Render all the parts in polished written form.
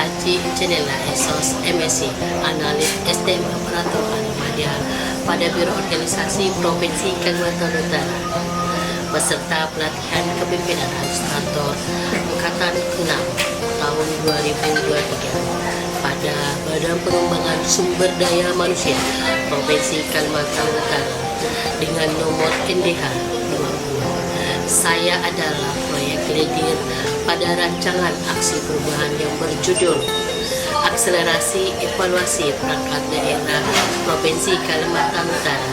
Haji Cenela Esos MSc Analis STM Aparatur Media pada Biro Organisasi Provinsi Kalimantan Utara, beserta pelatihan kepemimpinan administrator angkatan 6 tahun 2023 pada Badan Pengembangan Sumber Daya Manusia Provinsi Kalimantan Utara dengan nomor NDH 20. Saya adalah proyek leader pada rancangan aksi perubahan yang berjudul Akselerasi Evaluasi Perangkat Daerah Provinsi Kalimantan Utara.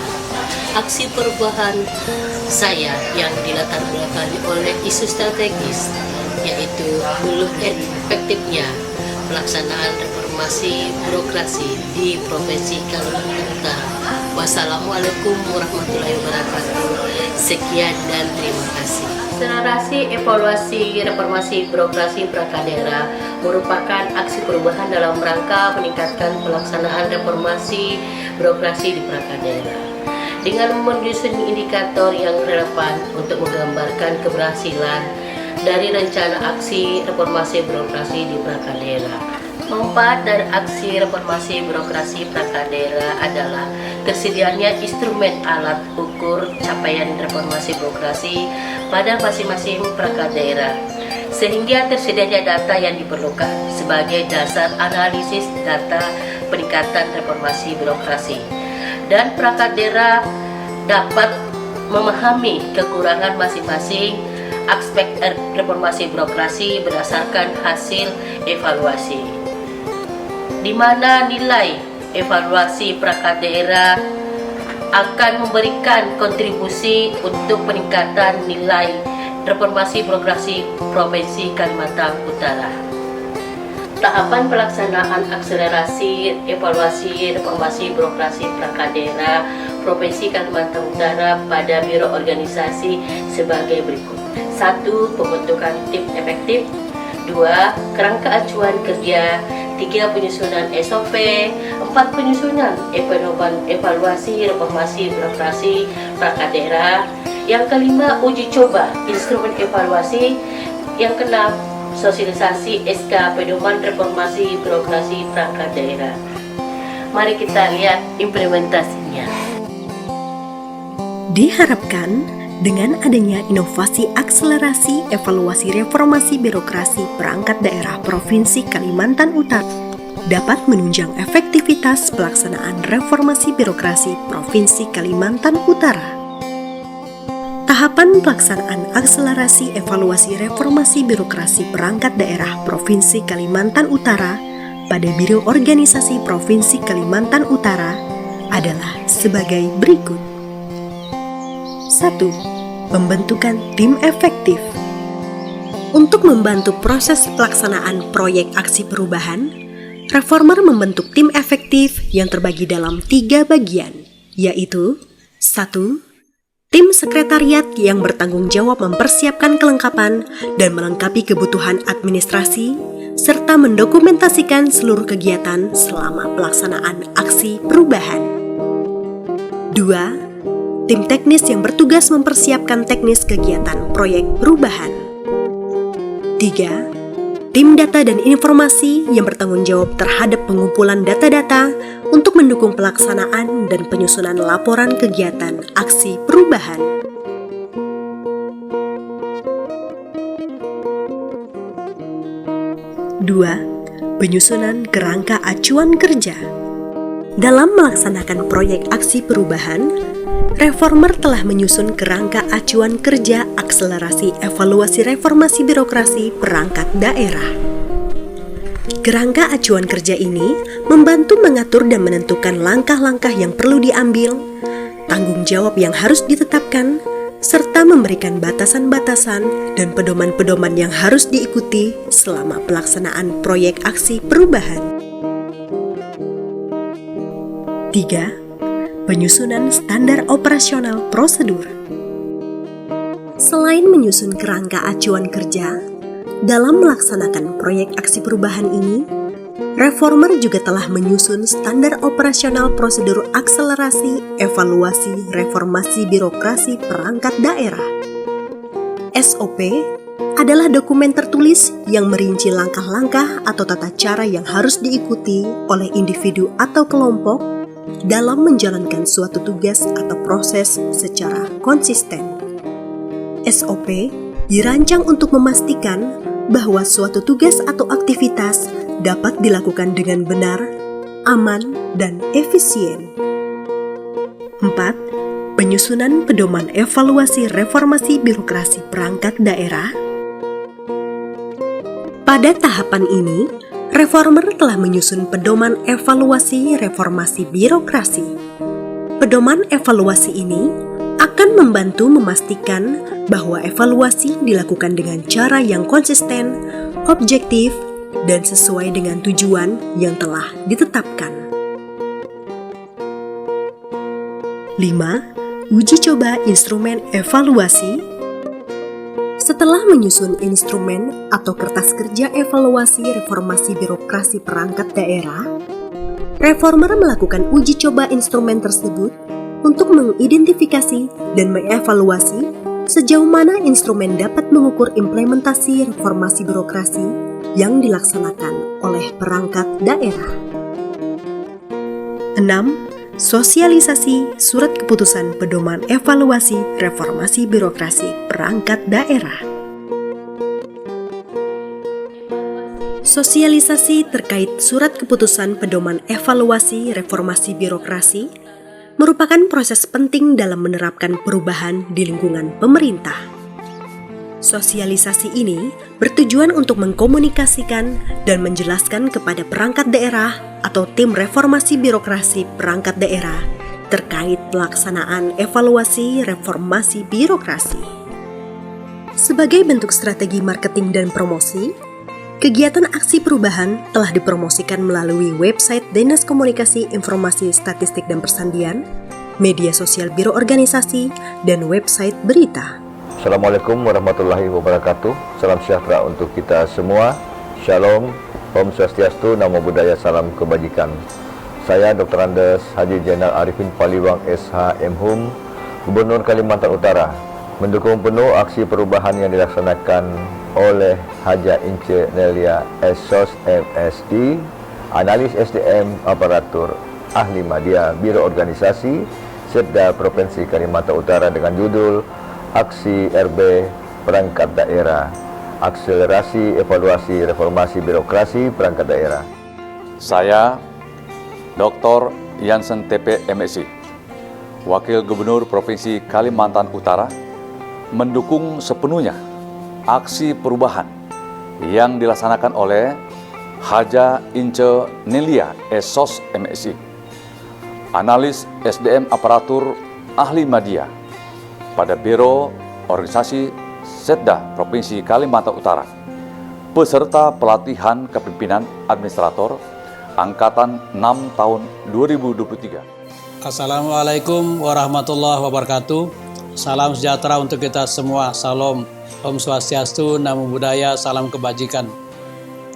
Aksi perubahan saya yang dilatar belakangi oleh isu strategis, yaitu belum efektifnya pelaksanaan reformasi birokrasi di Provinsi Kalimantan Utara. Wassalamualaikum warahmatullahi wabarakatuh. Sekian dan terima kasih. Akselerasi evaluasi reformasi birokrasi perangkat daerah merupakan aksi perubahan dalam rangka meningkatkan pelaksanaan reformasi birokrasi di perangkat daerah dengan menyusun indikator yang relevan untuk menggambarkan keberhasilan dari rencana aksi reformasi birokrasi di perangkat daerah. Manfaat dari aksi reformasi birokrasi perangkat daerah adalah tersedianya instrumen alat ukur capaian reformasi birokrasi pada masing-masing perangkat daerah, sehingga tersedianya data yang diperlukan sebagai dasar analisis data peningkatan reformasi birokrasi, dan perangkat daerah dapat memahami kekurangan masing-masing aspek reformasi birokrasi berdasarkan hasil evaluasi, di mana nilai evaluasi perangkat daerah akan memberikan kontribusi untuk peningkatan nilai reformasi birokrasi Provinsi Kalimantan Utara. Tahapan pelaksanaan akselerasi evaluasi reformasi birokrasi perangkat daerah Provinsi Kalimantan Utara pada Biro Organisasi sebagai berikut. 1. Pembentukan tim efektif. 2. Kerangka acuan kerja. 3. Penyusunan SOP. 4. Penyusunan evaluasi reformasi birokrasi perangkat daerah. Yang kelima, uji coba instrumen evaluasi. Yang keenam, sosialisasi SK pedoman reformasi birokrasi perangkat daerah. Mari kita lihat implementasinya. Diharapkan dengan adanya inovasi akselerasi evaluasi reformasi birokrasi perangkat daerah Provinsi Kalimantan Utara dapat menunjang efektivitas pelaksanaan reformasi birokrasi Provinsi Kalimantan Utara. Tahapan pelaksanaan akselerasi evaluasi reformasi birokrasi perangkat daerah Provinsi Kalimantan Utara pada Biro Organisasi Provinsi Kalimantan Utara adalah sebagai berikut. 1. Pembentukan tim efektif. Untuk membantu proses pelaksanaan proyek aksi perubahan, reformer membentuk tim efektif yang terbagi dalam 3 bagian, yaitu 1. Tim sekretariat yang bertanggung jawab mempersiapkan kelengkapan dan melengkapi kebutuhan administrasi, serta mendokumentasikan seluruh kegiatan selama pelaksanaan aksi perubahan. 2. Tim teknis yang bertugas mempersiapkan teknis kegiatan proyek perubahan. 3. Tim data dan informasi yang bertanggung jawab terhadap pengumpulan data-data untuk mendukung pelaksanaan dan penyusunan laporan kegiatan aksi perubahan. Dua, penyusunan kerangka acuan kerja. Dalam melaksanakan proyek aksi perubahan, reformer telah menyusun kerangka acuan kerja akselerasi evaluasi reformasi birokrasi perangkat daerah. Kerangka acuan kerja ini membantu mengatur dan menentukan langkah-langkah yang perlu diambil, tanggung jawab yang harus ditetapkan, serta memberikan batasan-batasan dan pedoman-pedoman yang harus diikuti selama pelaksanaan proyek aksi perubahan. 3. Penyusunan standar operasional prosedur. Selain menyusun kerangka acuan kerja, dalam melaksanakan proyek aksi perubahan ini, reformer juga telah menyusun standar operasional prosedur akselerasi evaluasi reformasi birokrasi perangkat daerah (SOP) adalah dokumen tertulis yang merinci langkah-langkah atau tata cara yang harus diikuti oleh individu atau kelompok dalam menjalankan suatu tugas atau proses secara konsisten. SOP dirancang untuk memastikan bahwa suatu tugas atau aktivitas dapat dilakukan dengan benar, aman, dan efisien. 4. Penyusunan pedoman evaluasi reformasi birokrasi perangkat daerah. Pada tahapan ini, reformer telah menyusun pedoman evaluasi reformasi birokrasi. Pedoman evaluasi ini akan membantu memastikan bahwa evaluasi dilakukan dengan cara yang konsisten, objektif, dan sesuai dengan tujuan yang telah ditetapkan. 5. Uji coba instrumen evaluasi. Setelah menyusun instrumen atau kertas kerja evaluasi reformasi birokrasi perangkat daerah, reformer melakukan uji coba instrumen tersebut untuk mengidentifikasi dan mengevaluasi sejauh mana instrumen dapat mengukur implementasi reformasi birokrasi yang dilaksanakan oleh perangkat daerah. 6. Sosialisasi surat keputusan pedoman evaluasi reformasi birokrasi perangkat daerah. Sosialisasi terkait surat keputusan pedoman evaluasi reformasi birokrasi merupakan proses penting dalam menerapkan perubahan di lingkungan pemerintah. Sosialisasi ini bertujuan untuk mengkomunikasikan dan menjelaskan kepada perangkat daerah atau tim reformasi birokrasi perangkat daerah terkait pelaksanaan evaluasi reformasi birokrasi. Sebagai bentuk strategi marketing dan promosi, kegiatan aksi perubahan telah dipromosikan melalui website Dinas Komunikasi Informasi Statistik dan Persandian, media sosial Biro Organisasi, dan website berita. Assalamualaikum warahmatullahi wabarakatuh. Salam sejahtera untuk kita semua. Shalom, Om Swastiastu, Namo Buddhaya, salam kebajikan. Saya Dr. Andes Haji Zainal Arifin Paliwang SH MHum, Gubernur Kalimantan Utara, mendukung penuh aksi perubahan yang dilaksanakan oleh Haja Ince Nelia Esos MSI, Analis SDM Aparatur Ahli Madya Biro Organisasi Setda Provinsi Kalimantan Utara dengan judul Aksi RB Perangkat Daerah, Akselerasi Evaluasi Reformasi Birokrasi Perangkat Daerah. Saya Dr. Yansen TP MSI, Wakil Gubernur Provinsi Kalimantan Utara, mendukung sepenuhnya aksi perubahan yang dilaksanakan oleh Haja Ince Nelia Esos MSI, Analis SDM Aparatur Ahli Madya pada Biro Organisasi Setda Provinsi Kalimantan Utara, peserta pelatihan kepemimpinan administrator Angkatan 6 tahun 2023. Assalamualaikum warahmatullahi wabarakatuh. Salam sejahtera untuk kita semua. Salam, Om Swastiastu, Namo Buddhaya, salam kebajikan.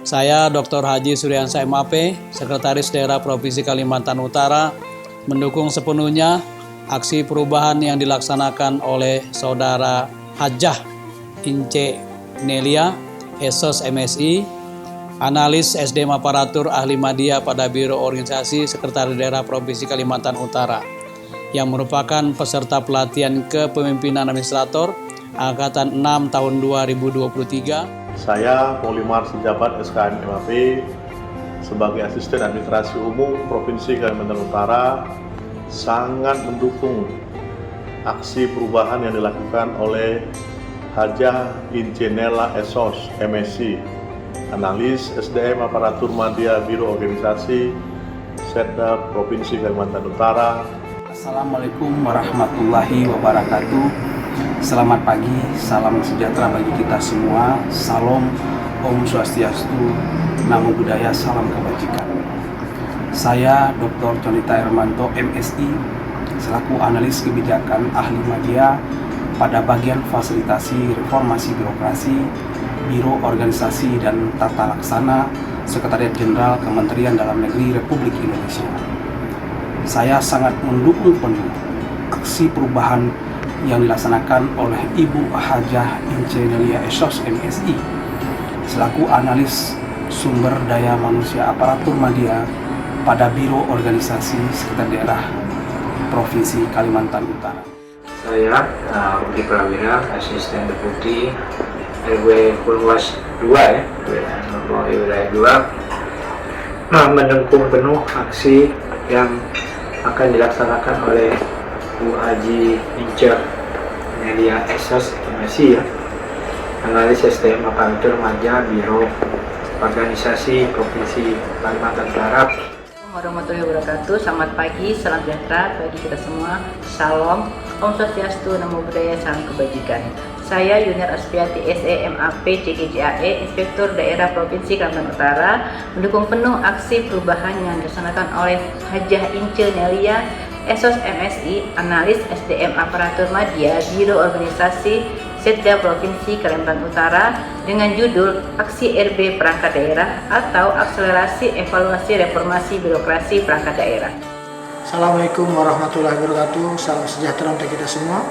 Saya Dr. Haji Suryansa MAP, Sekretaris Daerah Provinsi Kalimantan Utara, mendukung sepenuhnya aksi perubahan yang dilaksanakan oleh Saudara Hajah Ince Nelia Esos MSI, Analis SDM Aparatur Ahli Madya pada Biro Organisasi Sekretaris Daerah Provinsi Kalimantan Utara, yang merupakan peserta pelatihan kepemimpinan administrator Angkatan 6 tahun 2023. Saya Polimar Sejabat SKM MAP sebagai Asisten Administrasi Umum Provinsi Kalimantan Utara sangat mendukung aksi perubahan yang dilakukan oleh Hajah Ince Nelia Esos MSI, Analis SDM Aparatur Madya Biro Organisasi Setda Provinsi Kalimantan Utara. Assalamualaikum warahmatullahi wabarakatuh. Selamat pagi, salam sejahtera bagi kita semua. Salam, Om Swastiastu, Namo Buddhaya, salam kebajikan. Saya Dr. Conita Hermanto MSI, selaku Analis Kebijakan Ahli Madya pada bagian fasilitasi reformasi birokrasi, Biro Organisasi dan Tata Laksana, Sekretariat Jenderal Kementerian Dalam Negeri Republik Indonesia. Saya sangat mendukung penuh aksi perubahan yang dilaksanakan oleh Ibu Hajah Ince Nelia SOS MSI selaku analis sumber daya manusia aparatur media pada Biro Organisasi Sekretaris Daerah Provinsi Kalimantan Utara. Saya Budi Prawira, Asisten Deputi RW Purwas 2 ya, wilayah 2, mendukung penuh aksi yang akan dilaksanakan oleh Bu Haji Ince Nelia SOS MSI ya, analis SDM aparatur media Biro Organisasi Provinsi Kalimantan Utara. Warahmatullahi wabarakatuh. Selamat pagi, salam sejahtera bagi kita semua. Salam, Om Swastiastu, Namo Buddhaya, salam kebajikan. Saya Yuniar Aspiati SE MAP CGJAE, Inspektur Daerah Provinsi Kalimantan Utara, mendukung penuh aksi perubahan yang dilaksanakan oleh Hajah Ince Nelia SOS MSI, analis SDM aparatur media Biro Organisasi Setda Provinsi Kalimantan Utara dengan judul Aksi RB Perangkat Daerah atau Akselerasi Evaluasi Reformasi Birokrasi Perangkat Daerah. Assalamualaikum warahmatullahi wabarakatuh. Salam sejahtera untuk kita semua.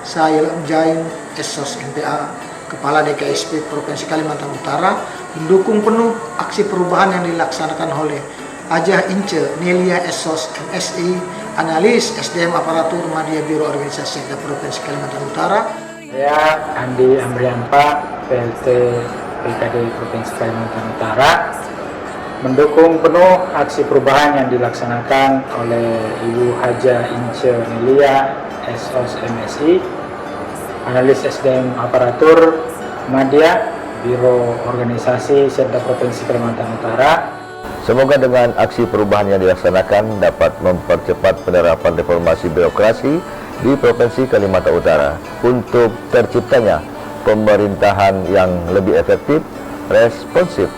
Saya Ilham Jain, SOS MPA, Kepala DKSP Provinsi Kalimantan Utara, mendukung penuh aksi perubahan yang dilaksanakan oleh Hajah Ince Nelia SOS MSI, analis SDM aparatur media Biro Organisasi Setda Provinsi Kalimantan Utara. Saya Andi Amrianpa, PLT PKD Provinsi Kalimantan Utara, mendukung penuh aksi perubahan yang dilaksanakan oleh Ibu Hajah Ince Nelia SOS MSI, analis SDM aparatur media Biro Organisasi Setda Provinsi Kalimantan Utara. Semoga dengan aksi perubahan yang dilaksanakan dapat mempercepat penerapan reformasi birokrasi di Provinsi Kalimantan Utara untuk terciptanya pemerintahan yang lebih efektif, responsif,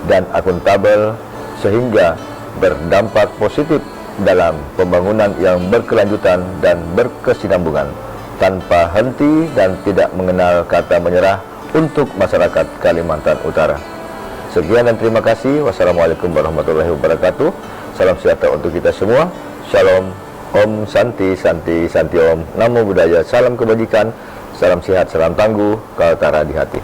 dan akuntabel sehingga berdampak positif dalam pembangunan yang berkelanjutan dan berkesinambungan tanpa henti dan tidak mengenal kata menyerah untuk masyarakat Kalimantan Utara. Sekian dan terima kasih. Wassalamualaikum warahmatullahi wabarakatuh. Salam sejahtera untuk kita semua. Shalom. Om Santi Santi Santi Om. Namo Buddhaya. Salam kebajikan. Salam sehat, salam tangguh. Kaltara di hati.